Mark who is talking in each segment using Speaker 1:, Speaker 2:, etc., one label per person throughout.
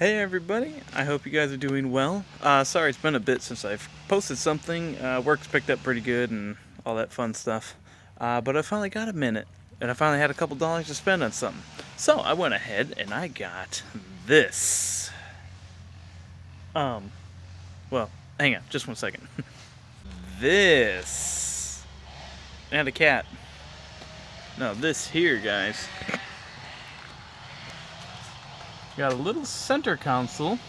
Speaker 1: Hey everybody, I hope you guys are doing well. Sorry it's been a bit since I've posted something. Work's picked up pretty good and all that fun stuff. But I finally got a minute, and I finally had a couple dollars to spend on something. So I went ahead and I got this. Well, hang on, just 1 second. This. And a cat. No, this here, guys. Got a little center console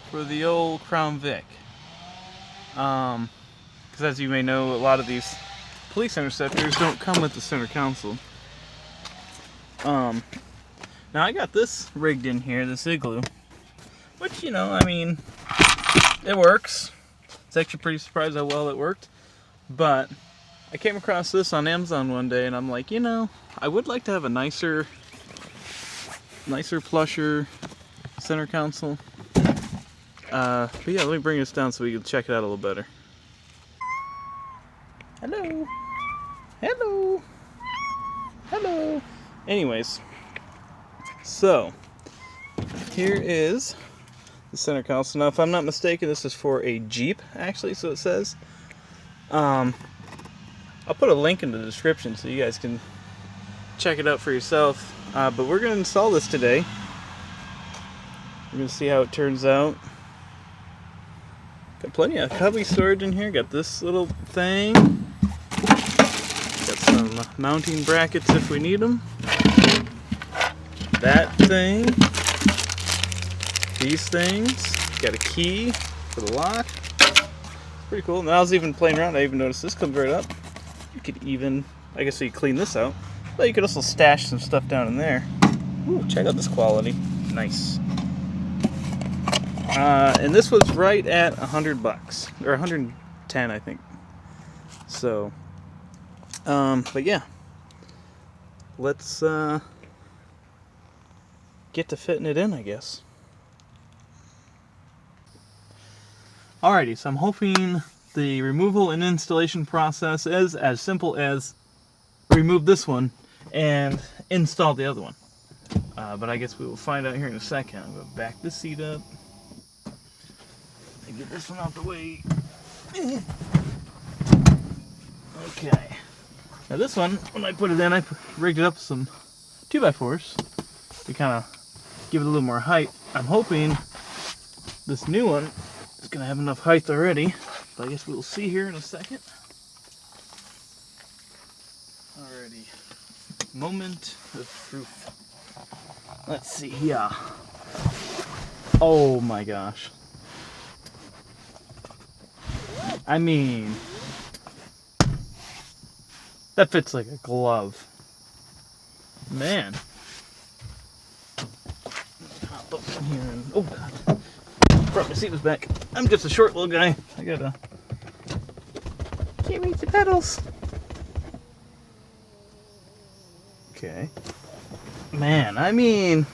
Speaker 1: for the old crownvic. Because as you may know, a lot of these police interceptors don't come with the center console. Now I got this rigged in here, this igloo, which, you know, I mean, it works. It's actually pretty surprised how well it worked. But I came across this on Amazon one day, and I'm like, you know, I would like to have a nicer, plusher center console. But yeah, let me bring this down so we can check it out a little better. Hello. Hello. Hello. Anyways, so here is the center console. Now, if I'm not mistaken, this is for a Jeep, actually, so it says. I'll put a link in the description so you guys can check it out for yourself. But we're going to install this today. We're going to see how it turns out. Got plenty of cubby storage in here. Got this little thing. Got some mounting brackets if we need them. That thing. These things. Got a key for the lock. Pretty cool. And I was even playing around. I even noticed this comes right up. You could even, I guess you could clean this out. But you could also stash some stuff down in there. Ooh, check out this quality. Nice. And this was right at $100, or 110, I think. So, but yeah, let's get to fitting it in, I guess. Alrighty, so I'm hoping the removal and installation process is as simple as remove this one and install the other one. But I guess we will find out here in a second. I'm going to back this seat up and get this one out the way. Okay. Now this one, when I put it in, I rigged it up with some 2x4s to kind of give it a little more height. I'm hoping this new one is going to have enough height already, but I guess we'll see here in a second. Alrighty. Moment of truth. Let's see here. Oh my gosh. I mean, that fits like a glove. Man. Hop up in here and, oh god. Brought my seat was back. I'm just a short little guy. I gotta, can't reach the pedals. Okay. Man, I mean,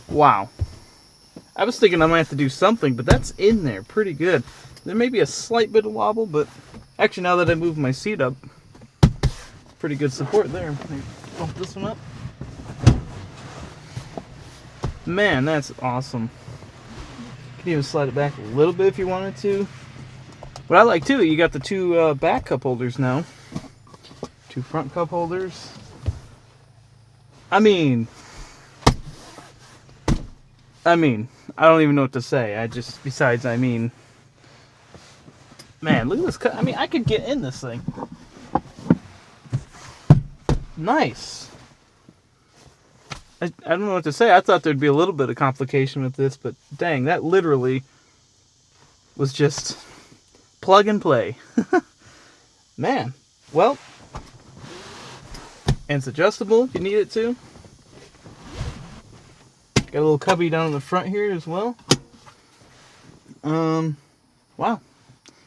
Speaker 1: wow. I was thinking I might have to do something, but that's in there pretty good. There may be a slight bit of wobble, but actually now that I moved my seat up, pretty good support there. Let me bump this one up. Man, that's awesome. You can even slide it back a little bit if you wanted to. What I like too, you got the two back cup holders now. Two front cup holders. I mean, I don't even know what to say. Man, look at this. I mean, I could get in this thing. Nice. I don't know what to say. I thought there'd be a little bit of complication with this, but dang, that literally was just plug and play. Man, well, and it's adjustable if you need it to. Got a little cubby down in the front here as well. Wow.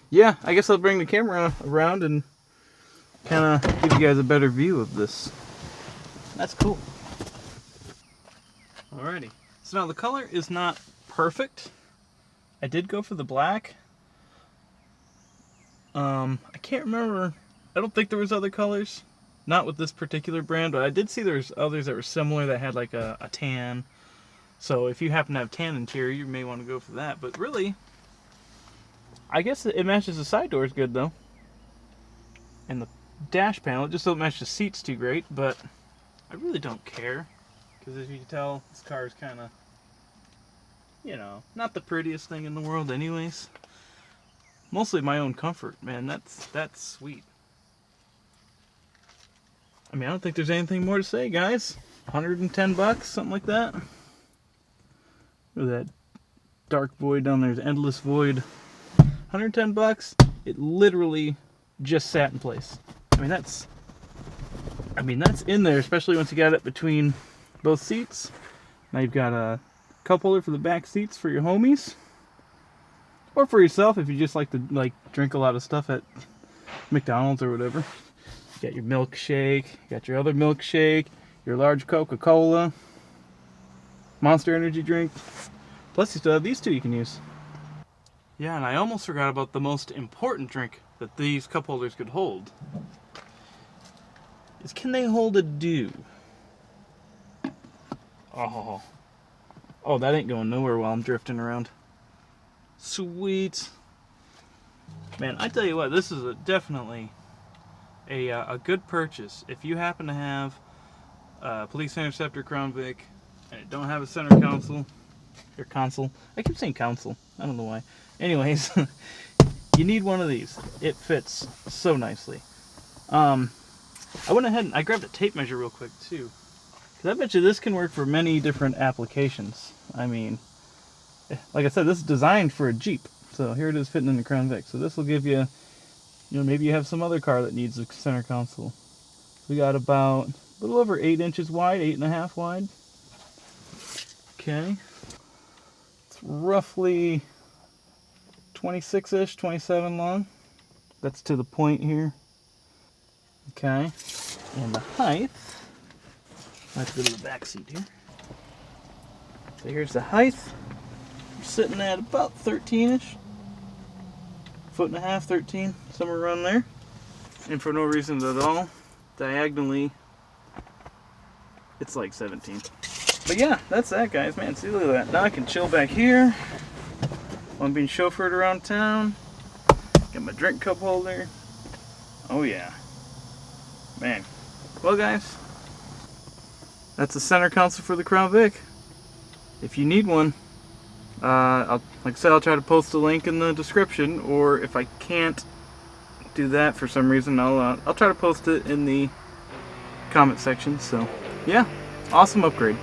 Speaker 1: Yeah, I guess I'll bring the camera around and kind of give you guys a better view of this. That's cool. Alrighty. So now the color is not perfect. I did go for the black. I can't remember. I don't think there was other colors. Not with this particular brand, but I did see there's others that were similar that had like a tan So if you happen to have tan interior, you may want to go for that. But really, I guess it matches the side doors good though. And the dash panel, it just don't match the seats too great, but I really don't care. Because as you can tell, this car is kind of, you know, not the prettiest thing in the world anyways. Mostly my own comfort, man. That's sweet. I mean, I don't think there's anything more to say, guys. 110 bucks, something like that. Look at that dark void down there, endless void. 110 bucks. It literally just sat in place. I mean, that's in there, especially once you got it between both seats. Now you've got a cup holder for the back seats for your homies, or for yourself if you just like to drink a lot of stuff at McDonald's or whatever. You got your milkshake, you got your other milkshake, your large Coca-Cola, Monster Energy drink. Plus you still have these two you can use. Yeah, and I almost forgot about the most important drink that these cup holders could hold. Is can they hold a dew? Oh, that ain't going nowhere while I'm drifting around. Sweet. Man, I tell you what, this is definitely a good purchase. If you happen to have a Police Interceptor Crown Vic and it don't have a center console, or console. I keep saying console. I don't know why. Anyways, you need one of these. It fits so nicely. I went ahead and I grabbed a tape measure real quick too. Because I bet you this can work for many different applications. I mean, like I said, this is designed for a Jeep. So here it is fitting in the Crown Vic. So this will give you, maybe you have some other car that needs a center console. We got about a little over 8 inches wide, 8.5 wide. Okay. It's roughly 26-ish, 27 long. That's to the point here. Okay. And the height, I have to go to the back seat here. So here's the height. You're sitting at about 13-ish. 1.5 feet, 13, somewhere around there. And for no reason at all, diagonally, it's like 17. But yeah, that's that, guys. Man, see, look at that. Now I can chill back here while I'm being chauffeured around town. Got my drink cup holder. Oh yeah. Man. Well, guys, that's the center console for the Crown Vic. If you need one, like I said, I'll try to post a link in the description, or if I can't do that for some reason, I'll try to post it in the comment section. So yeah, awesome upgrade.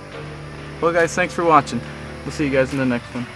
Speaker 1: Well, guys, thanks for watching. We'll see you guys in the next one.